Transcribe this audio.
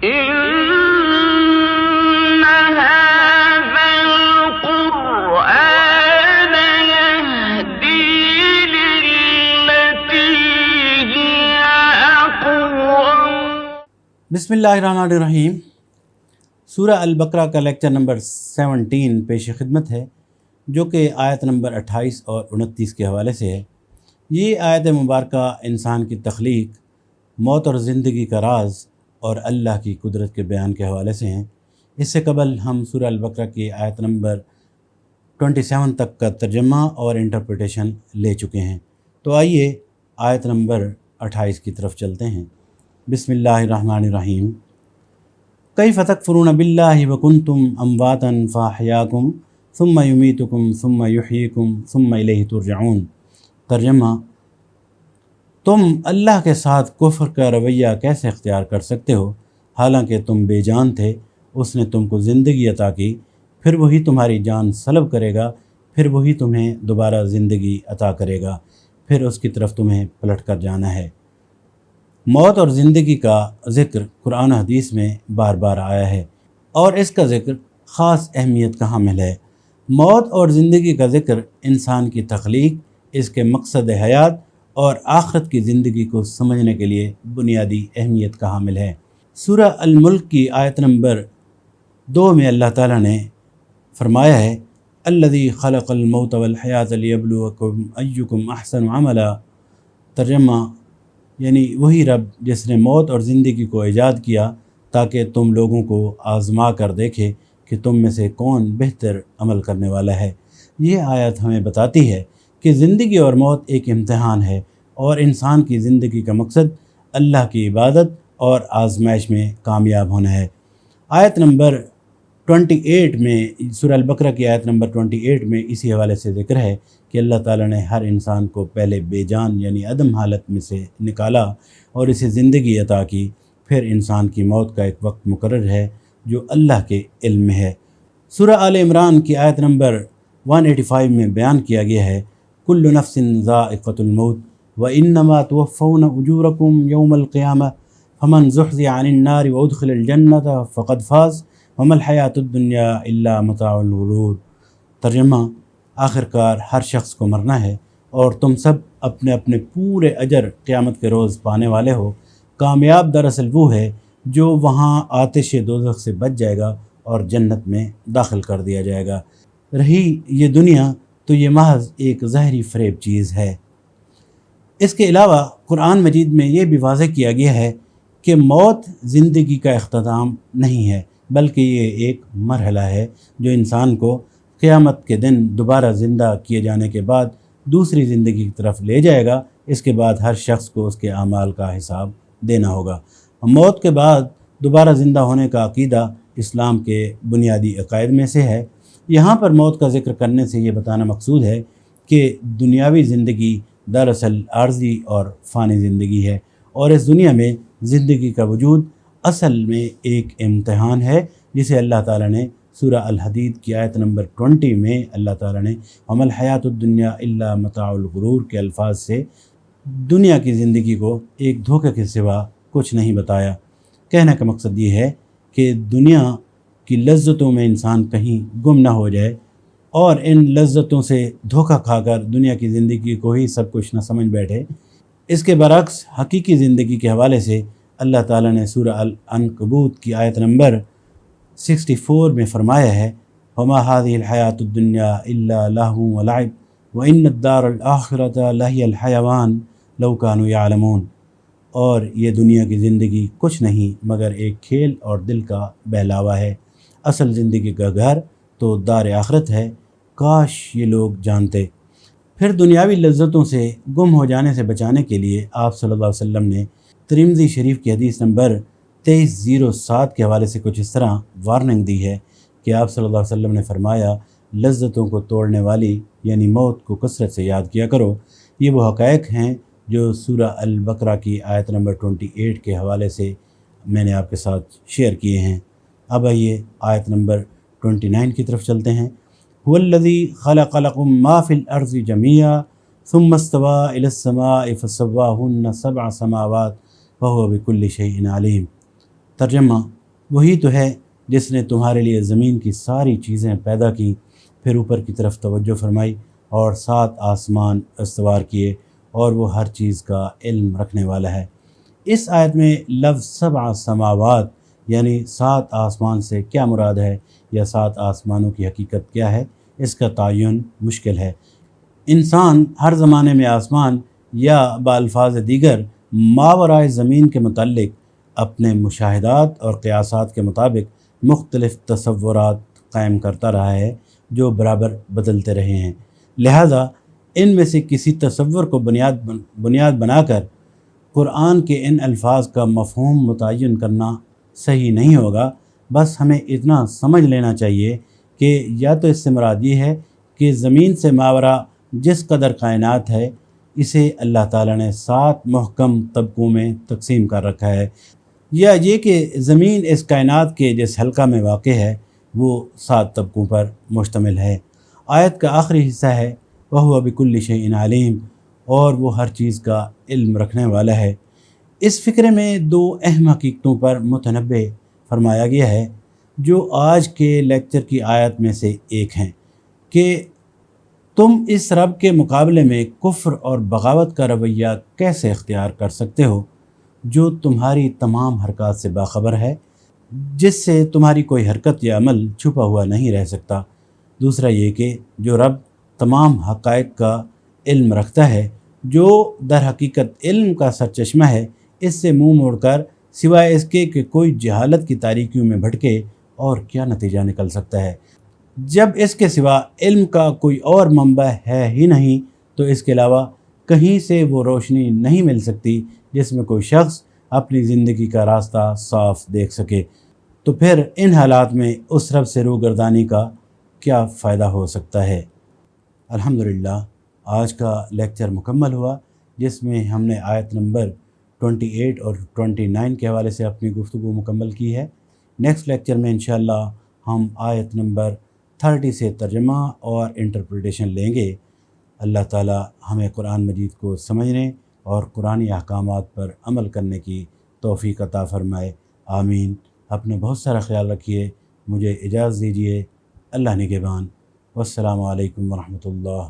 إن هذا القرآن يهدي للتي هي أقوم. بسم اللہ الرحمن الرحیم. سورہ البقرہ کا لیکچر نمبر 17 پیش خدمت ہے، جو کہ آیت نمبر 28 اور 29 کے حوالے سے ہے. یہ آیت مبارکہ انسان کی تخلیق، موت اور زندگی کا راز اور اللہ کی قدرت کے بیان کے حوالے سے ہیں. اس سے قبل ہم سورہ البقرہ کی آیت نمبر 27 تک کا ترجمہ اور انٹرپریٹیشن لے چکے ہیں. تو آئیے آیت نمبر 28 کی طرف چلتے ہیں. بسم اللہ الرحمن الرحیم. کیف تکفرون باللہ وکنتم امواتا فاحیاکم ثم یمیتکم ثم یحییکم ثم الیہ ترجعون. ترجمہ: تم اللہ کے ساتھ کفر کا رویہ کیسے اختیار کر سکتے ہو، حالانکہ تم بے جان تھے، اس نے تم کو زندگی عطا کی، پھر وہی تمہاری جان سلب کرے گا، پھر وہی تمہیں دوبارہ زندگی عطا کرے گا، پھر اس کی طرف تمہیں پلٹ کر جانا ہے. موت اور زندگی کا ذکر قرآن و حدیث میں بار بار آیا ہے، اور اس کا ذکر خاص اہمیت کا حامل ہے. موت اور زندگی کا ذکر انسان کی تخلیق، اس کے مقصد حیات اور آخرت کی زندگی کو سمجھنے کے لیے بنیادی اہمیت کا حامل ہے. سورہ الملک کی آیت نمبر 2 میں اللہ تعالیٰ نے فرمایا ہے: الذی خلق الموت والحیات لیبلوکم ایکم احسن عملا. ترجمہ: یعنی وہی رب جس نے موت اور زندگی کو ایجاد کیا تاکہ تم لوگوں کو آزما کر دیکھے کہ تم میں سے کون بہتر عمل کرنے والا ہے. یہ آیت ہمیں بتاتی ہے کہ زندگی اور موت ایک امتحان ہے، اور انسان کی زندگی کا مقصد اللہ کی عبادت اور آزمائش میں کامیاب ہونا ہے. آیت نمبر 28 میں، سورہ البقرہ کی آیت نمبر 28 میں اسی حوالے سے ذکر ہے کہ اللہ تعالیٰ نے ہر انسان کو پہلے بے جان یعنی عدم حالت میں سے نکالا اور اسے زندگی عطا کی، پھر انسان کی موت کا ایک وقت مقرر ہے جو اللہ کے علم میں ہے. سورہ آل عمران کی آیت نمبر 185 میں بیان کیا گیا ہے: کل نفس ذائقۃ الموت وانما توفون اجورکم یوم القیامہ فمن زحزح عن النار وادخل الجنۃ فقد فاز وما الحیاۃ الدنیا الا متاع الغرور. ترجمہ: آخر کار ہر شخص کو مرنا ہے، اور تم سب اپنے اپنے پورے اجر قیامت کے روز پانے والے ہو. کامیاب دراصل وہ ہے جو وہاں آتش دوزخ سے بچ جائے گا اور جنت میں داخل کر دیا جائے گا. رہی یہ دنیا تو یہ محض ایک ظاہری فریب چیز ہے. اس کے علاوہ قرآن مجید میں یہ بھی واضح کیا گیا ہے کہ موت زندگی کا اختتام نہیں ہے، بلکہ یہ ایک مرحلہ ہے جو انسان کو قیامت کے دن دوبارہ زندہ کیے جانے کے بعد دوسری زندگی کی طرف لے جائے گا. اس کے بعد ہر شخص کو اس کے اعمال کا حساب دینا ہوگا. موت کے بعد دوبارہ زندہ ہونے کا عقیدہ اسلام کے بنیادی عقائد میں سے ہے. یہاں پر موت کا ذکر کرنے سے یہ بتانا مقصود ہے کہ دنیاوی زندگی دراصل عارضی اور فانی زندگی ہے، اور اس دنیا میں زندگی کا وجود اصل میں ایک امتحان ہے، جسے اللہ تعالیٰ نے سورہ الحدید کی آیت نمبر 20 میں اللہ تعالیٰ نے وما الحیاۃ الدنیا الا متاع الغرور کے الفاظ سے دنیا کی زندگی کو ایک دھوکے کے سوا کچھ نہیں بتایا. کہنے کا مقصد یہ ہے کہ دنیا کی لذتوں میں انسان کہیں گم نہ ہو جائے اور ان لذتوں سے دھوکہ کھا کر دنیا کی زندگی کو ہی سب کچھ نہ سمجھ بیٹھے. اس کے برعکس حقیقی زندگی کے حوالے سے اللہ تعالیٰ نے سورہ العنکبوت کی آیت نمبر 64 میں فرمایا ہے: وما هذه الحیاۃ الدنیا الا لہو ولعب وان الدار الآخرۃ لہی الحیوان لو کانوا یعلمون. اور یہ دنیا کی زندگی کچھ نہیں مگر ایک کھیل اور دل کا بہلاوا ہے. اصل زندگی کا گھر تو دار آخرت ہے، کاش یہ لوگ جانتے. پھر دنیاوی لذتوں سے گم ہو جانے سے بچانے کے لیے آپ صلی اللہ علیہ وسلم نے ترمذی شریف کی حدیث نمبر 2307 کے حوالے سے کچھ اس طرح وارننگ دی ہے کہ آپ صلی اللہ علیہ وسلم نے فرمایا: لذتوں کو توڑنے والی یعنی موت کو کثرت سے یاد کیا کرو. یہ وہ حقائق ہیں جو سورہ البقرہ کی آیت نمبر 28 کے حوالے سے میں نے آپ کے ساتھ شیئر کیے ہیں. اب آئیے آیت نمبر 29 کی طرف چلتے ہیں. هو الذی خلق لکم ما فی الارض جمیعا ثم استوى الی السماء فسواہن سبع سماوات وهو بكل شیء علیم. ترجمہ: وہی تو ہے جس نے تمہارے لیے زمین کی ساری چیزیں پیدا کی، پھر اوپر کی طرف توجہ فرمائی اور 7 آسمان استوار کیے، اور وہ ہر چیز کا علم رکھنے والا ہے۔ اس آیت میں لفظ 7 سماوات یعنی 7 آسمان سے کیا مراد ہے، یا 7 آسمانوں کی حقیقت کیا ہے، اس کا تعین مشکل ہے۔ انسان ہر زمانے میں آسمان یا بالفاظ دیگر ماورائے زمین کے متعلق اپنے مشاہدات اور قیاسات کے مطابق مختلف تصورات قائم کرتا رہا ہے جو برابر بدلتے رہے ہیں، لہذا ان میں سے کسی تصور کو بنیاد بنا کر قرآن کے ان الفاظ کا مفہوم متعین کرنا صحیح نہیں ہوگا۔ بس ہمیں اتنا سمجھ لینا چاہیے کہ یا تو اس سے مراد یہ ہے کہ زمین سے ماورا جس قدر کائنات ہے اسے اللہ تعالیٰ نے 7 محکم طبقوں میں تقسیم کر رکھا ہے، یا یہ کہ زمین اس کائنات کے جس حلقہ میں واقع ہے وہ 7 طبقوں پر مشتمل ہے۔ آیت کا آخری حصہ ہے وَهُوَ بِكُلِّ شَيْءٍ عَلِيمٌ، اور وہ ہر چیز کا علم رکھنے والا ہے۔ اس فقرے میں 2 اہم حقیقتوں پر متنبہ فرمایا گیا ہے جو آج کے لیکچر کی آیت میں سے ایک ہیں کہ تم اس رب کے مقابلے میں کفر اور بغاوت کا رویہ کیسے اختیار کر سکتے ہو جو تمہاری تمام حرکات سے باخبر ہے، جس سے تمہاری کوئی حرکت یا عمل چھپا ہوا نہیں رہ سکتا۔ دوسرا یہ کہ جو رب تمام حقائق کا علم رکھتا ہے، جو در حقیقت علم کا سرچشمہ ہے، اس سے منہ موڑ کر سوائے اس کے کہ کوئی جہالت کی تاریکیوں میں بھٹکے اور کیا نتیجہ نکل سکتا ہے۔ جب اس کے سوا علم کا کوئی اور منبع ہے ہی نہیں تو اس کے علاوہ کہیں سے وہ روشنی نہیں مل سکتی جس میں کوئی شخص اپنی زندگی کا راستہ صاف دیکھ سکے۔ تو پھر ان حالات میں اس رب سے روگردانی کا کیا فائدہ ہو سکتا ہے؟ الحمدللہ آج کا لیکچر مکمل ہوا، جس میں ہم نے آیت نمبر 28 اور 29 کے حوالے سے اپنی گفتگو مکمل کی ہے۔ نیکسٹ لیکچر میں انشاءاللہ ہم آیت نمبر 30 سے ترجمہ اور انٹرپریٹیشن لیں گے۔ اللہ تعالی ہمیں قرآن مجید کو سمجھنے اور قرآنی احکامات پر عمل کرنے کی توفیق عطا فرمائے، آمین۔ اپنا بہت سارا خیال رکھیے، مجھے اجازت دیجیے، اللہ نگہبان، والسلام علیکم ورحمۃ اللہ۔